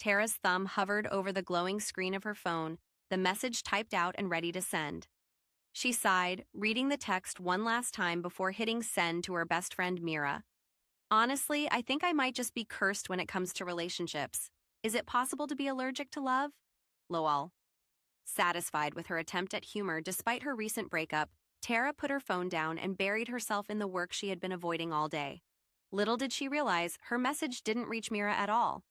Tara's thumb hovered over the glowing screen of her phone, the message typed out and ready to send. She sighed, reading the text one last time before hitting send to her best friend Mira. Honestly, I think I might just be cursed when it comes to relationships. Is it possible to be allergic to love? Lol. Satisfied with her attempt at humor despite her recent breakup, Tara put her phone down and buried herself in the work she had been avoiding all day. Little did she realize her message didn't reach Mira at all.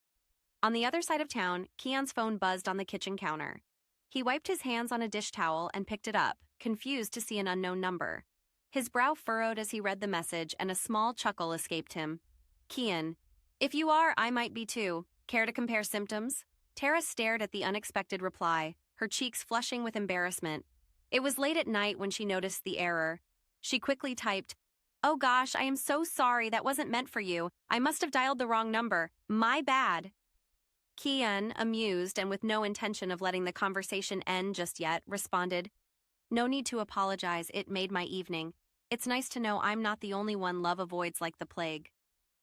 On the other side of town, Kian's phone buzzed on the kitchen counter. He wiped his hands on a dish towel and picked it up, confused to see an unknown number. His brow furrowed as he read the message and a small chuckle escaped him. Kian, if you are, I might be too. Care to compare symptoms? Tara stared at the unexpected reply, her cheeks flushing with embarrassment. It was late at night when she noticed the error. She quickly typed, "Oh gosh, I am so sorry, that wasn't meant for you. I must have dialed the wrong number. My bad." Kian, amused and with no intention of letting the conversation end just yet, responded, "No need to apologize, it made my evening. It's nice to know I'm not the only one love avoids like the plague."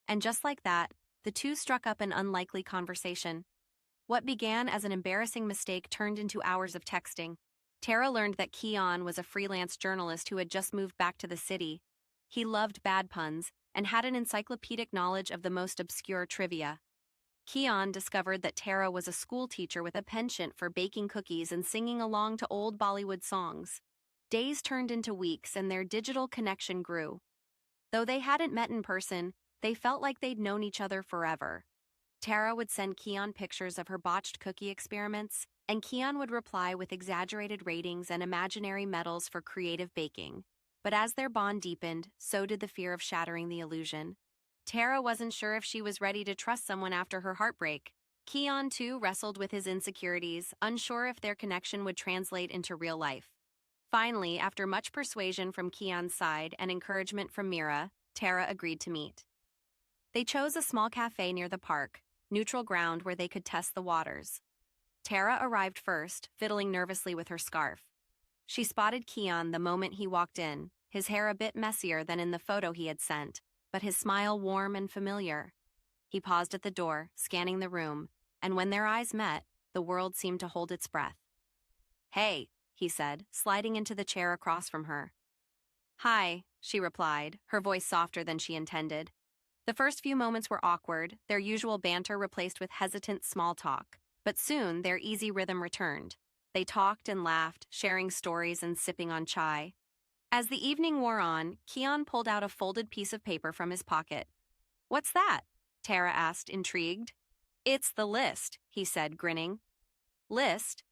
And just like that, the two struck up an unlikely conversation. What began as an embarrassing mistake turned into hours of texting. Tara learned that Kian was a freelance journalist who had just moved back to the city. He loved bad puns and had an encyclopedic knowledge of the most obscure trivia. Kian discovered that Tara was a school teacher with a penchant for baking cookies and singing along to old Bollywood songs. Days turned into weeks and their digital connection grew. Though they hadn't met in person, they felt like they'd known each other forever. Tara would send Kian pictures of her botched cookie experiments, and Kian would reply with exaggerated ratings and imaginary medals for creative baking. But as their bond deepened, so did the fear of shattering the illusion. Tara wasn't sure if she was ready to trust someone after her heartbreak. Kian, too, wrestled with his insecurities, unsure if their connection would translate into real life. Finally, after much persuasion from Kian's side and encouragement from Mira, Tara agreed to meet. They chose a small cafe near the park, neutral ground where they could test the waters. Tara arrived first, fiddling nervously with her scarf. She spotted Kian the moment he walked in, his hair a bit messier than in the photo he had sent, but his smile warm and familiar. He paused at the door, scanning the room, and when their eyes met, the world seemed to hold its breath. "Hey," he said, sliding into the chair across from her. "Hi," she replied, her voice softer than she intended. The first few moments were awkward, their usual banter replaced with hesitant small talk, but soon their easy rhythm returned. They talked and laughed, sharing stories and sipping on chai. As the evening wore on, Kian pulled out a folded piece of paper from his pocket. "What's that?" Tara asked, intrigued. "It's the list," he said, grinning. "List?"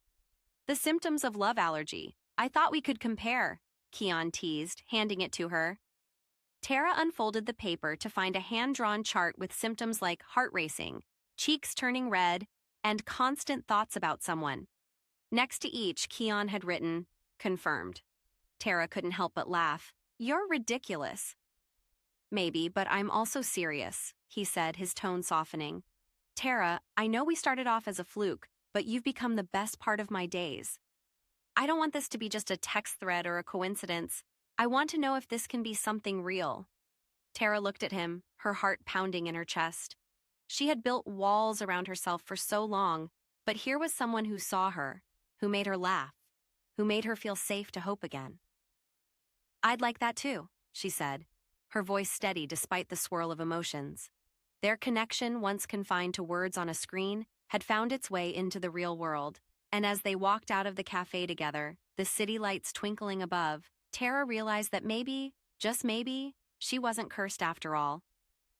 "The symptoms of love allergy. I thought we could compare," Kian teased, handing it to her. Tara unfolded the paper to find a hand-drawn chart with symptoms like heart racing, cheeks turning red, and constant thoughts about someone. Next to each, Kian had written, "Confirmed." Tara couldn't help but laugh. "You're ridiculous." "Maybe, but I'm also serious," he said, his tone softening. "Tara, I know we started off as a fluke, but you've become the best part of my days. I don't want this to be just a text thread or a coincidence. I want to know if this can be something real." Tara looked at him, her heart pounding in her chest. She had built walls around herself for so long, but here was someone who saw her, who made her laugh, who made her feel safe to hope again. "I'd like that too," she said, her voice steady despite the swirl of emotions. Their connection, once confined to words on a screen, had found its way into the real world, and as they walked out of the cafe together, the city lights twinkling above, Tara realized that maybe, just maybe, she wasn't cursed after all.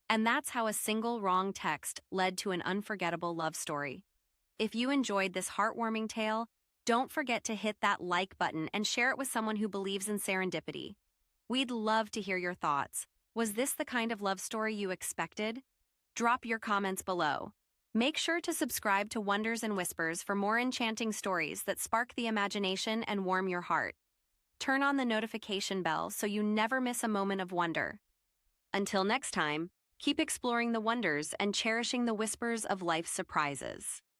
And that's how a single wrong text led to an unforgettable love story. If you enjoyed this heartwarming tale, don't forget to hit that like button and share it with someone who believes in serendipity. We'd love to hear your thoughts. Was this the kind of love story you expected? Drop your comments below. Make sure to subscribe to Wonders and Whispers for more enchanting stories that spark the imagination and warm your heart. Turn on the notification bell so you never miss a moment of wonder. Until next time, keep exploring the wonders and cherishing the whispers of life's surprises.